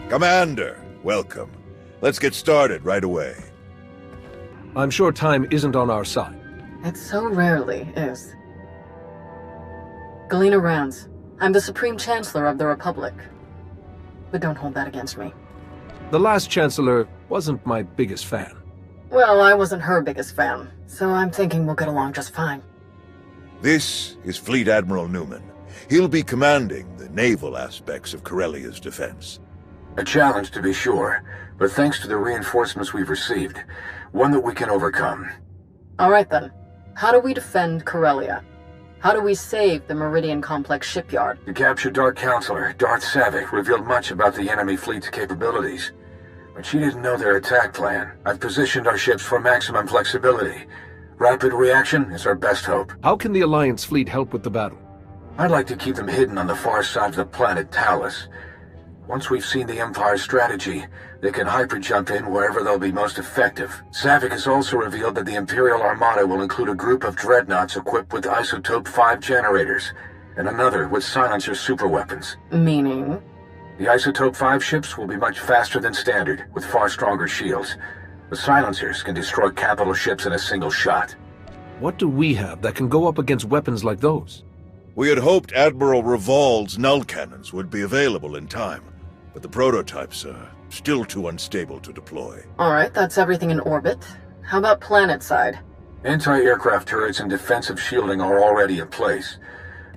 Commander, welcome. Let's get started right away. I'm sure time isn't on our side. It so rarely is. Galena Rands. I'm the Supreme Chancellor of the Republic. But don't hold that against me. The last Chancellor wasn't my biggest fan. Well, I wasn't her biggest fan, so I'm thinking we'll get along just fine. This is Fleet Admiral Newman. He'll be commanding the naval aspects of Corellia's defense. A challenge, to be sure, but thanks to the reinforcements we've received, one that we can overcome. All right then. How do we defend Corellia? How do we save the Meridian Complex shipyard? The captured Dark Counselor, Darth Savik, revealed much about the enemy fleet's capabilities. But she didn't know their attack plan. I've positioned our ships for maximum flexibility. Rapid reaction is our best hope. How can the Alliance fleet help with the battle? I'd like to keep them hidden on the far side of the planet Talos. Once we've seen the Empire's strategy, they can hyper-jump in wherever they'll be most effective. Savik has also revealed that the Imperial Armada will include a group of dreadnoughts equipped with Isotope 5 generators, and another with silencer superweapons. Meaning? The Isotope 5 ships will be much faster than standard, with far stronger shields. The silencers can destroy capital ships in a single shot. What do we have that can go up against weapons like those? We had hoped Admiral Revol's null cannons would be available in time, but the prototypes are still too unstable to deploy. All right, that's everything in orbit. How about planet side? Anti-aircraft turrets and defensive shielding are already in place.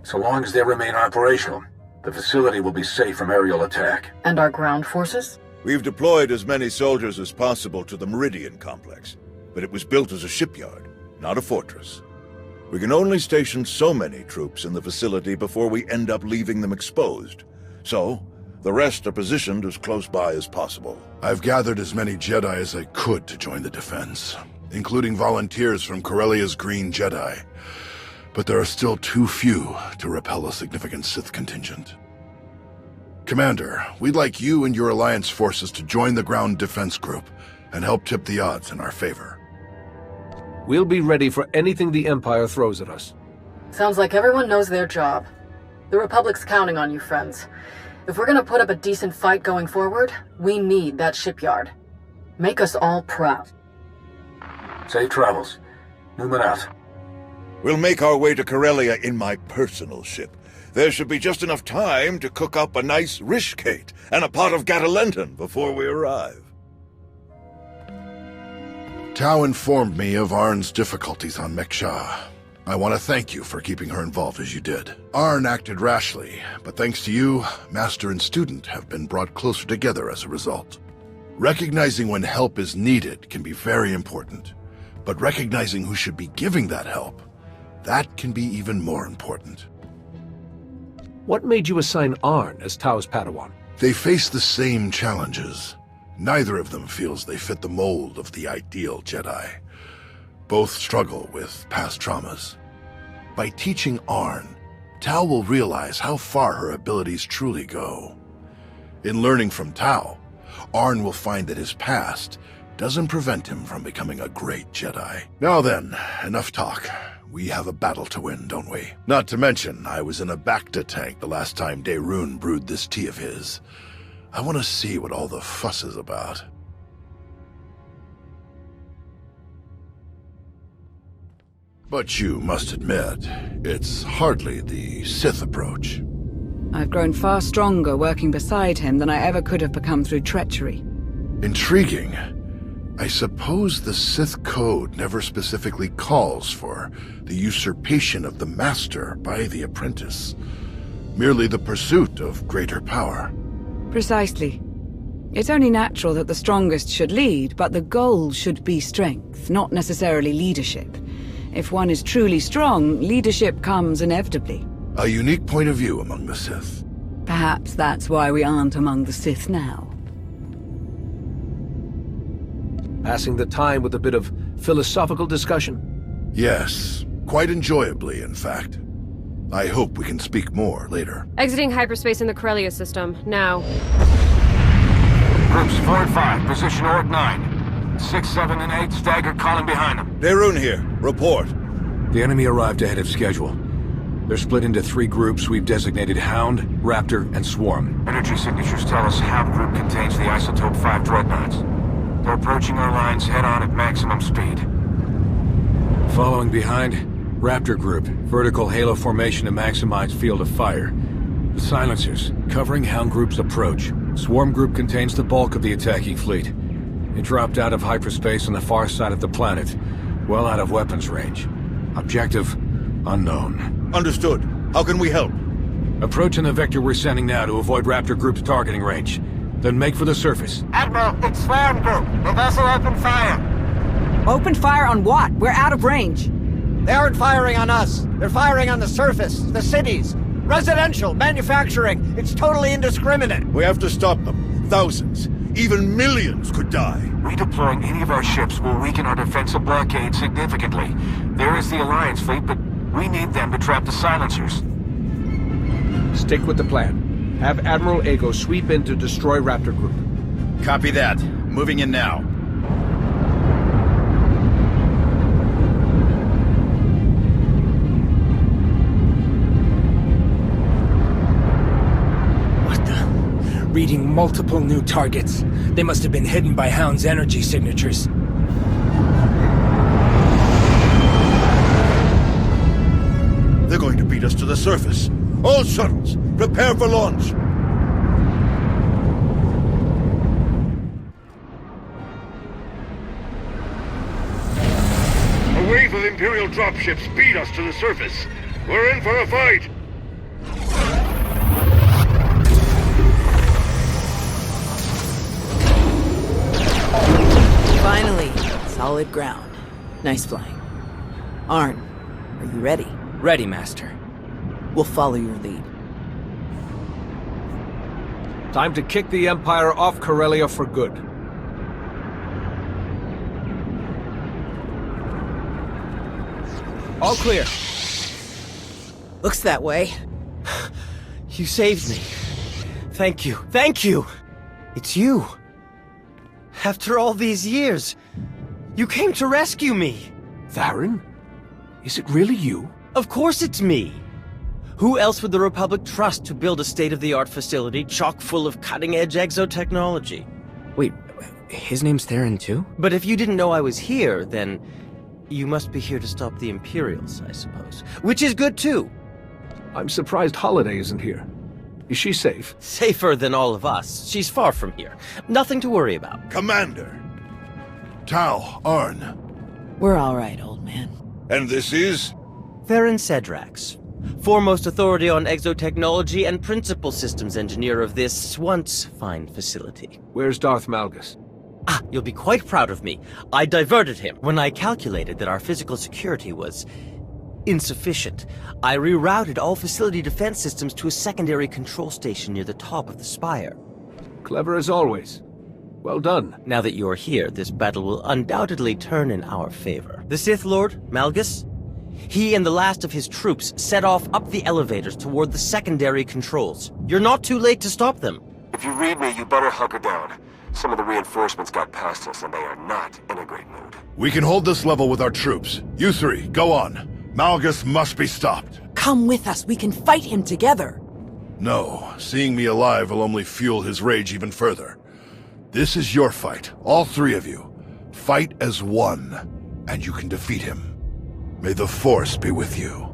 So long as they remain operational, the facility will be safe from aerial attack. And our ground forces? We've deployed as many soldiers as possible to the Meridian complex, but it was built as a shipyard, not a fortress. We can only station so many troops in the facility before we end up leaving them exposed. So, the rest are positioned as close by as possible. I've gathered as many Jedi as I could to join the defense, including volunteers from Corellia's Green Jedi. But there are still too few to repel a significant Sith contingent. Commander, we'd like you and your Alliance forces to join the ground defense group and help tip the odds in our favor. We'll be ready for anything the Empire throws at us. Sounds like everyone knows their job. The Republic's counting on you, friends. If we're gonna put up a decent fight going forward, we need that shipyard. Make us all proud. Safe travels. Newman out. We'll make our way to Corellia in my personal ship. There should be just enough time to cook up a nice rishkate and a pot of Gatalenton before we arrive. Tau informed me of Arn's difficulties on Meksha. I want to thank you for keeping her involved as you did. Arn acted rashly, but thanks to you, Master and student have been brought closer together as a result. Recognizing when help is needed can be very important, but recognizing who should be giving that help, that can be even more important. What made you assign Arn as Tau's Padawan? They face the same challenges. Neither of them feels they fit the mold of the ideal Jedi. Both struggle with past traumas. By teaching Arn, Tau will realize how far her abilities truly go. In learning from Tau, Arn will find that his past doesn't prevent him from becoming a great Jedi. Now then, enough talk. We have a battle to win, don't we? Not to mention, I was in a Bacta tank the last time Daerun brewed this tea of his. I want to see what all the fuss is about. But you must admit, it's hardly the Sith approach. I've grown far stronger working beside him than I ever could have become through treachery. Intriguing. I suppose the Sith Code never specifically calls for the usurpation of the Master by the apprentice. Merely the pursuit of greater power. Precisely. It's only natural that the strongest should lead, but the goal should be strength, not necessarily leadership. If one is truly strong, leadership comes inevitably. A unique point of view among the Sith. Perhaps that's why we aren't among the Sith now. Passing the time with a bit of philosophical discussion? Yes, quite enjoyably, in fact. I hope we can speak more later. Exiting hyperspace in the Corellia system, now. Groups 4 and 5, position Orc 9. 6, 7, and 8 staggered column behind them. Daerun here. Report. The enemy arrived ahead of schedule. They're split into 3 groups we've designated Hound, Raptor, and Swarm. Energy signatures tell us Hound group contains the Isotope 5 dreadnoughts. They're approaching our lines head-on at maximum speed. Following behind, Raptor group, vertical halo formation to maximize field of fire. The silencers, covering Hound group's approach. Swarm group contains the bulk of the attacking fleet. It dropped out of hyperspace on the far side of the planet, well out of weapons range. Objective, unknown. Understood. How can we help? Approaching the vector we're sending now to avoid Raptor group's targeting range. Then make for the surface. Admiral, it's Swarm Group. The vessel opened fire. Open fire on what? We're out of range. They aren't firing on us. They're firing on the surface, the cities. Residential, manufacturing. It's totally indiscriminate. We have to stop them. Thousands, even millions could die. Redeploying any of our ships will weaken our defensive blockade significantly. There is the Alliance fleet, but we need them to trap the silencers. Stick with the plan. Have Admiral Ego sweep in to destroy Raptor Group. Copy that. Moving in now. What the? Reading multiple new targets. They must have been hidden by Hound's energy signatures. They're going to beat us to the surface. All shuttles, prepare for launch. A wave of Imperial dropships beat us to the surface. We're in for a fight. Finally, solid ground. Nice flying. Arn, are you ready? Ready, Master. We'll follow your lead. Time to kick the Empire off Corellia for good. All clear. Looks that way. You saved me. Thank you. Thank you. It's you. After all these years, you came to rescue me. Theron? Is it really you? Of course it's me. Who else would the Republic trust to build a state-of-the-art facility chock full of cutting-edge exotechnology? Wait, his name's Theron too? But if you didn't know I was here, then you must be here to stop the Imperials, I suppose. Which is good too. I'm surprised Holiday isn't here. Is she safe? Safer than all of us. She's far from here. Nothing to worry about. Commander. Tau, Arn. We're all right, old man. And this is? Theron Cedrax, foremost authority on exotechnology and principal systems engineer of this once fine facility. Where's Darth Malgus? Ah, you'll be quite proud of me. I diverted him when I calculated that our physical security was insufficient. I rerouted all facility defense systems to a secondary control station near the top of the spire. Clever as always. Well done. Now that you're here, this battle will undoubtedly turn in our favor. The Sith Lord, Malgus, he and the last of his troops set off up the elevators toward the secondary controls. You're not too late to stop them. If you read me, you better hunker down. Some of the reinforcements got past us, and they are not in a great mood. We can hold this level with our troops. You 3, go on. Malgus must be stopped. Come with us. We can fight him together. No, seeing me alive will only fuel his rage even further. This is your fight, all 3 of you. Fight as one, and you can defeat him. May the Force be with you.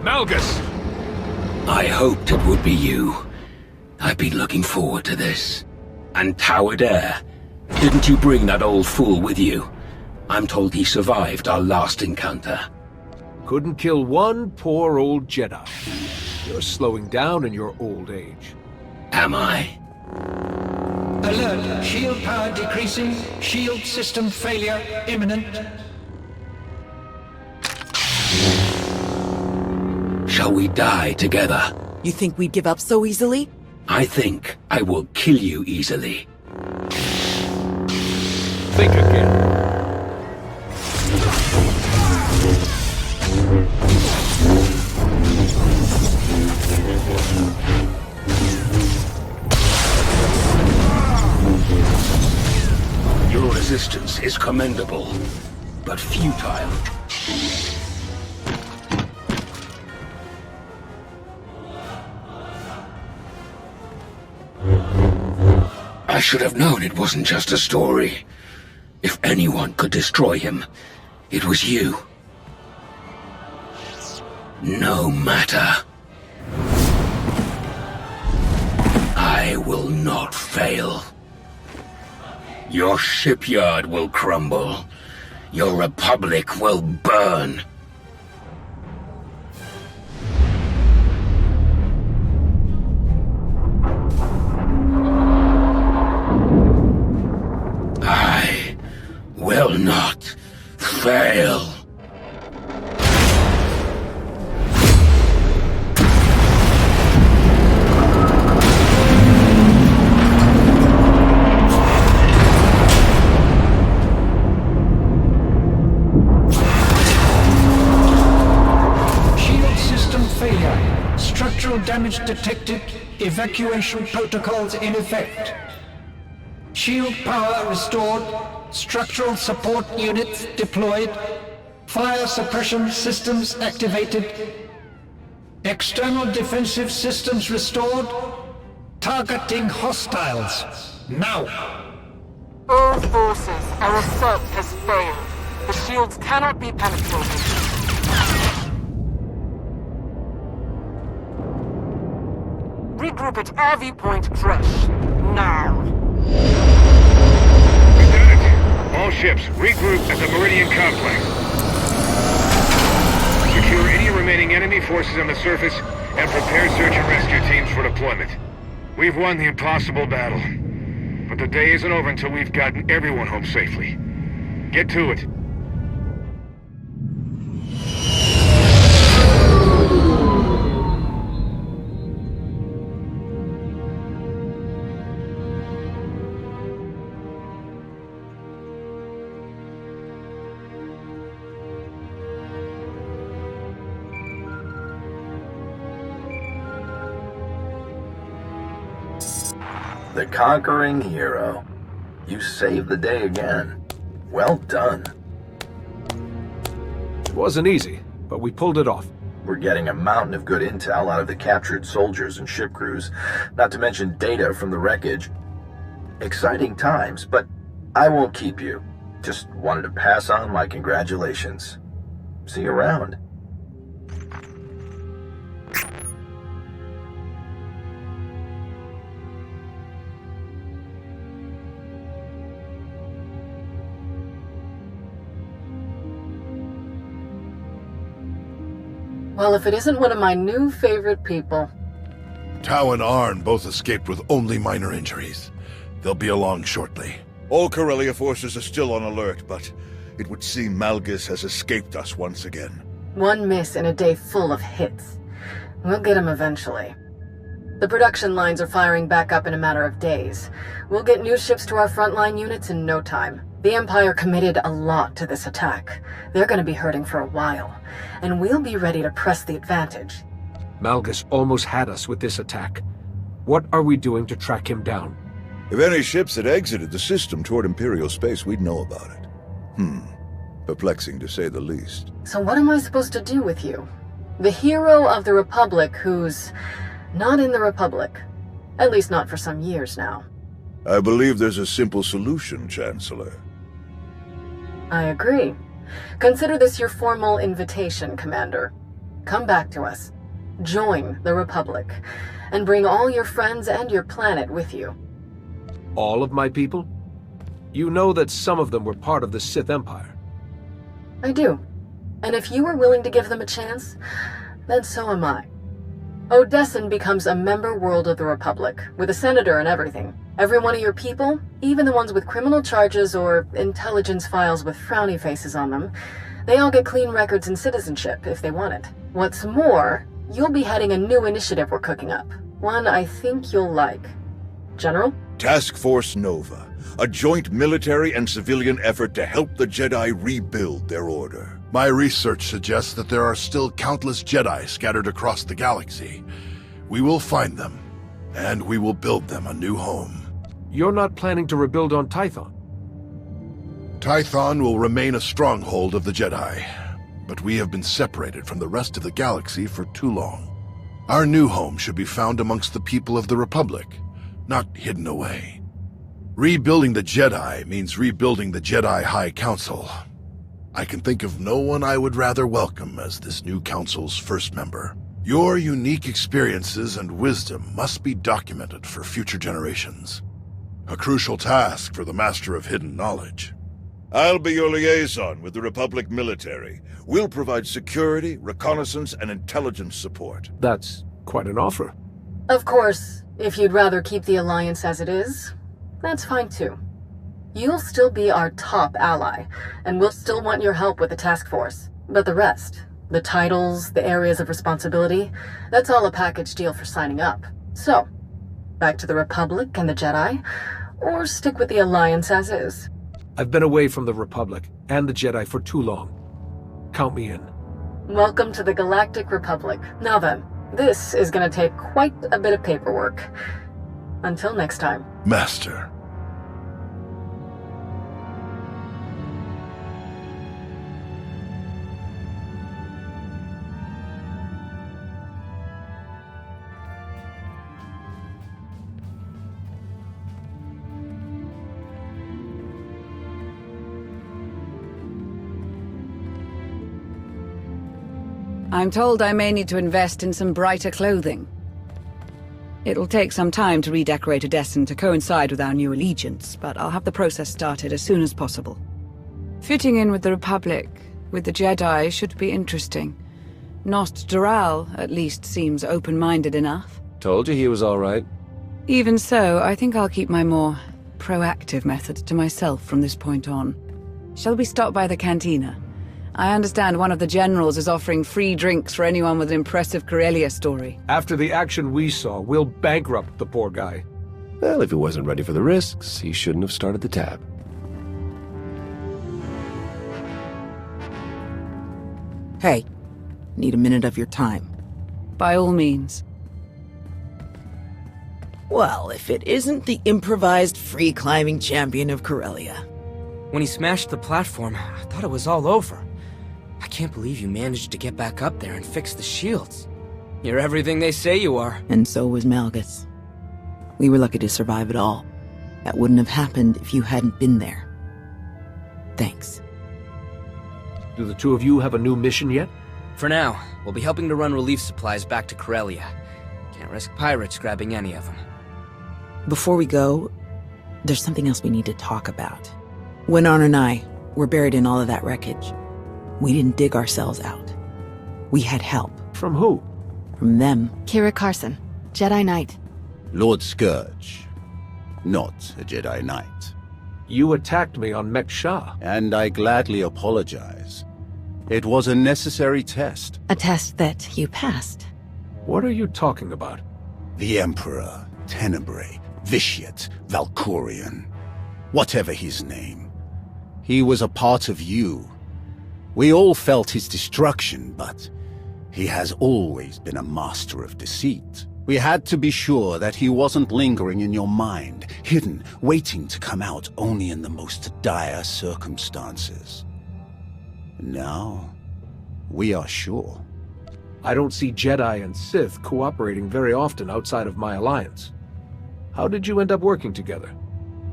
Malgus! I hoped it would be you. I've been looking forward to this. And Towered Air. Didn't you bring that old fool with you? I'm told he survived our last encounter. Couldn't kill one poor old Jedi. You're slowing down in your old age. Am I? Alert! Shield power decreasing. Shield system failure imminent. Shall we die together? You think we'd give up so easily? I think I will kill you easily. Think again. resistance is commendable, but futile. I should have known it wasn't just a story. If anyone could destroy him, it was you. No matter. I will not fail. Your shipyard will crumble. Your republic will burn. I will not fail. Structural damage detected. Evacuation protocols in effect. Shield power restored. Structural support units deployed. Fire suppression systems activated. External defensive systems restored. Targeting hostiles. Now. All forces, our assault has failed. The shields cannot be penetrated. Regroup at RV Point Fresh. Now. Lieutenant, all ships, regroup at the Meridian complex. Secure any remaining enemy forces on the surface and prepare search and rescue teams for deployment. We've won the impossible battle, but the day isn't over until we've gotten everyone home safely. Get to it. The conquering hero. You saved the day again. Well done. It wasn't easy, but we pulled it off. We're getting a mountain of good intel out of the captured soldiers and ship crews, not to mention data from the wreckage. Exciting times, but I won't keep you. Just wanted to pass on my congratulations. See you around. Well, if it isn't one of my new favorite people. Tau and Arn both escaped with only minor injuries. They'll be along shortly. All Corellia forces are still on alert, but it would seem Malgus has escaped us once again. One miss in a day full of hits. We'll get him eventually. The production lines are firing back up in a matter of days. We'll get new ships to our frontline units in no time. The Empire committed a lot to this attack. They're going to be hurting for a while, and we'll be ready to press the advantage. Malgus almost had us with this attack. What are we doing to track him down? If any ships had exited the system toward Imperial space, we'd know about it. Perplexing to say the least. So what am I supposed to do with you? The hero of the Republic who's not in the Republic. At least not for some years now. I believe there's a simple solution, Chancellor. I agree. Consider this your formal invitation, Commander. Come back to us. Join the Republic. And bring all your friends and your planet with you. All of my people? You know that some of them were part of the Sith Empire. I do. And if you are willing to give them a chance, then so am I. Odessen becomes a member world of the Republic, with a senator and everything. Every one of your people, even the ones with criminal charges or intelligence files with frowny faces on them, they all get clean records and citizenship if they want it. What's more, you'll be heading a new initiative we're cooking up. One I think you'll like. General? Task Force Nova, a joint military and civilian effort to help the Jedi rebuild their order. My research suggests that there are still countless Jedi scattered across the galaxy. We will find them, and we will build them a new home. You're not planning to rebuild on Tython? Tython will remain a stronghold of the Jedi, but we have been separated from the rest of the galaxy for too long. Our new home should be found amongst the people of the Republic, not hidden away. Rebuilding the Jedi means rebuilding the Jedi High Council. I can think of no one I would rather welcome as this new council's first member. Your unique experiences and wisdom must be documented for future generations. A crucial task for the Master of Hidden Knowledge. I'll be your liaison with the Republic military. We'll provide security, reconnaissance, and intelligence support. That's quite an offer. Of course, if you'd rather keep the Alliance as it is, that's fine too. You'll still be our top ally, and we'll still want your help with the task force. But the rest, the titles, the areas of responsibility, that's all a package deal for signing up. So, back to the Republic and the Jedi, or stick with the Alliance as is. I've been away from the Republic and the Jedi for too long. Count me in. Welcome to the Galactic Republic. Now then, this is gonna take quite a bit of paperwork. Until next time. Master. I'm told I may need to invest in some brighter clothing. It'll take some time to redecorate Odessen to coincide with our new allegiance, but I'll have the process started as soon as possible. Fitting in with the Republic, with the Jedi, should be interesting. Nost Doral, at least, seems open-minded enough. Told you he was all right. Even so, I think I'll keep my more proactive method to myself from this point on. Shall we stop by the cantina? I understand one of the generals is offering free drinks for anyone with an impressive Corellia story. After the action we saw, we'll bankrupt the poor guy. Well, if he wasn't ready for the risks, he shouldn't have started the tab. Hey, need a minute of your time. By all means. Well, if it isn't the improvised free-climbing champion of Corellia. When he smashed the platform, I thought it was all over. I can't believe you managed to get back up there and fix the shields. You're everything they say you are. And so was Malgus. We were lucky to survive it all. That wouldn't have happened if you hadn't been there. Thanks. Do the two of you have a new mission yet? For now, we'll be helping to run relief supplies back to Corellia. Can't risk pirates grabbing any of them. Before we go, there's something else we need to talk about. When Arn and I were buried in all of that wreckage, we didn't dig ourselves out. We had help. From who? From them. Kira Carson, Jedi Knight. Lord Scourge. Not a Jedi Knight. You attacked me on Mek Shah. And I gladly apologize. It was a necessary test. A test that you passed. What are you talking about? The Emperor, Tenebrae, Vitiate, Valkorion. Whatever his name. He was a part of you. We all felt his destruction, but he has always been a master of deceit. We had to be sure that he wasn't lingering in your mind, hidden, waiting to come out only in the most dire circumstances. Now, we are sure. I don't see Jedi and Sith cooperating very often outside of my alliance. How did you end up working together?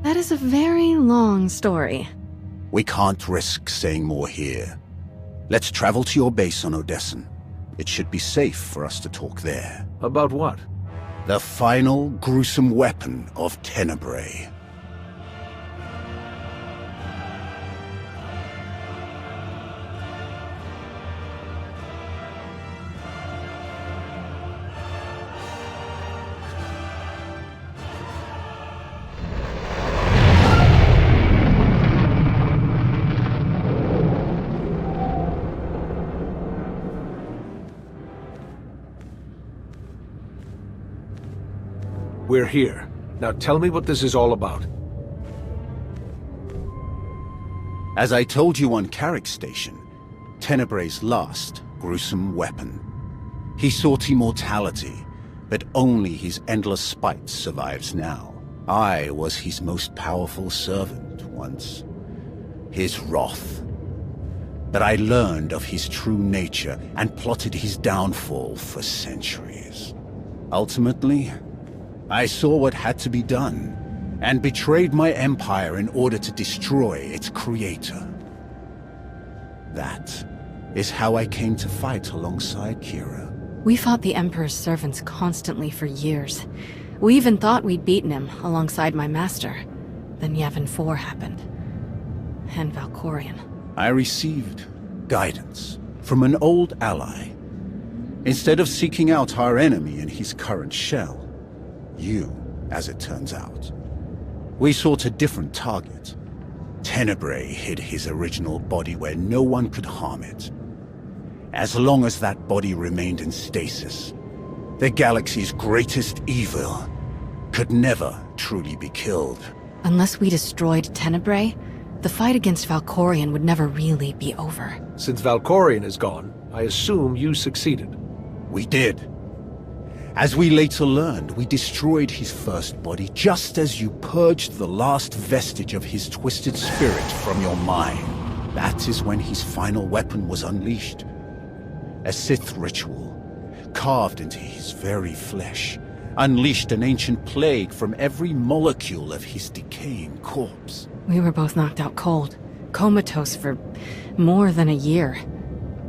That is a very long story. We can't risk saying more here. Let's travel to your base on Odessen. It should be safe for us to talk there. About what? The final gruesome weapon of Tenebrae. We're here. Now tell me what this is all about. As I told you on Carrick Station, Tenebrae's last gruesome weapon. He sought immortality, but only his endless spite survives now. I was his most powerful servant once. his wrath. But I learned of his true nature and plotted his downfall for centuries. Ultimately, I saw what had to be done, and betrayed my empire in order to destroy its creator. That is how I came to fight alongside Kira. We fought the Emperor's servants constantly for years. We even thought we'd beaten him alongside my master. Then Yavin 4 happened. And Valkorion. I received guidance from an old ally. Instead of seeking out our enemy in his current shell, you, as it turns out, we sought a different target. Tenebrae hid his original body where no one could harm it. As long as that body remained in stasis, the galaxy's greatest evil could never truly be killed. Unless we destroyed Tenebrae, the fight against Valkorion would never really be over. Since Valkorion is gone, I assume you succeeded. We did. As we later learned, we destroyed his first body just as you purged the last vestige of his twisted spirit from your mind. That is when his final weapon was unleashed. A Sith ritual, carved into his very flesh, unleashed an ancient plague from every molecule of his decaying corpse. We were both knocked out cold, comatose for more than a year.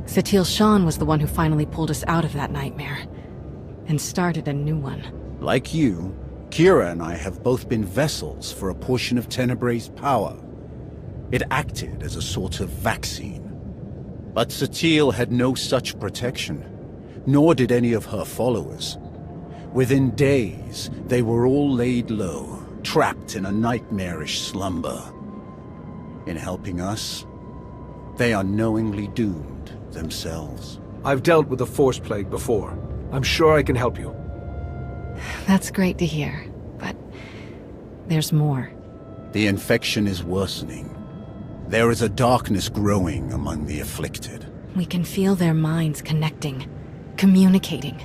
Satil Shan was the one who finally pulled us out of that nightmare, and started a new one. Like you, Kira and I have both been vessels for a portion of Tenebrae's power. It acted as a sort of vaccine. But Satil had no such protection, nor did any of her followers. Within days, they were all laid low, trapped in a nightmarish slumber. In helping us, they are knowingly doomed themselves. I've dealt with a Force plague before. I'm sure I can help you. That's great to hear, but there's more. The infection is worsening. There is a darkness growing among the afflicted. We can feel their minds connecting, communicating.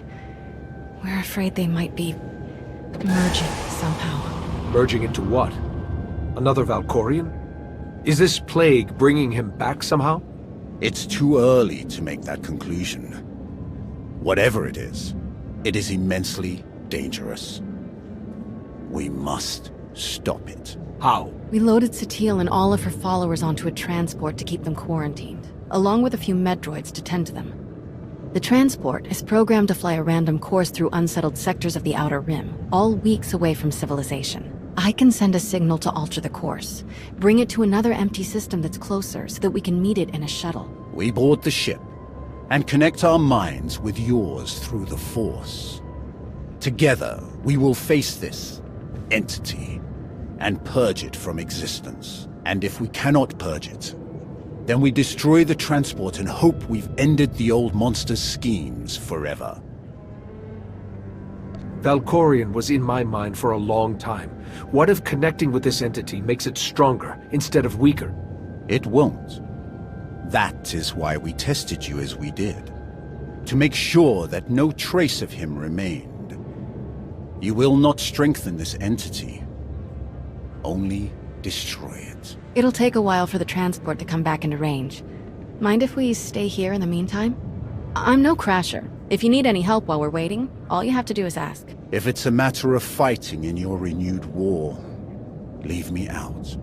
We're afraid they might be merging somehow. Merging into what? Another Valkorion? Is this plague bringing him back somehow? It's too early to make that conclusion. Whatever it is immensely dangerous. We must stop it. How? We loaded Satil and all of her followers onto a transport to keep them quarantined, along with a few med droids to tend to them. The transport is programmed to fly a random course through unsettled sectors of the Outer Rim, all weeks away from civilization. I can send a signal to alter the course, bring it to another empty system that's closer so that we can meet it in a shuttle. We board the ship and connect our minds with yours through the Force. Together, we will face this entity and purge it from existence. And if we cannot purge it, then we destroy the transport and hope we've ended the old monster's schemes forever. Valkorion was in my mind for a long time. What if connecting with this entity makes it stronger instead of weaker? It won't. That is why we tested you as we did. To make sure that no trace of him remained. You will not strengthen this entity. Only destroy it. It'll take a while for the transport to come back into range. Mind if we stay here in the meantime? I'm no crasher. If you need any help while we're waiting, all you have to do is ask. If it's a matter of fighting in your renewed war, leave me out.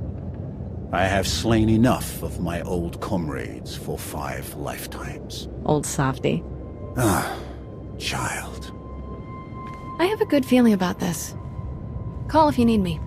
I have slain enough of my old comrades for 5 lifetimes. Old softy. Ah, child. I have a good feeling about this. Call if you need me.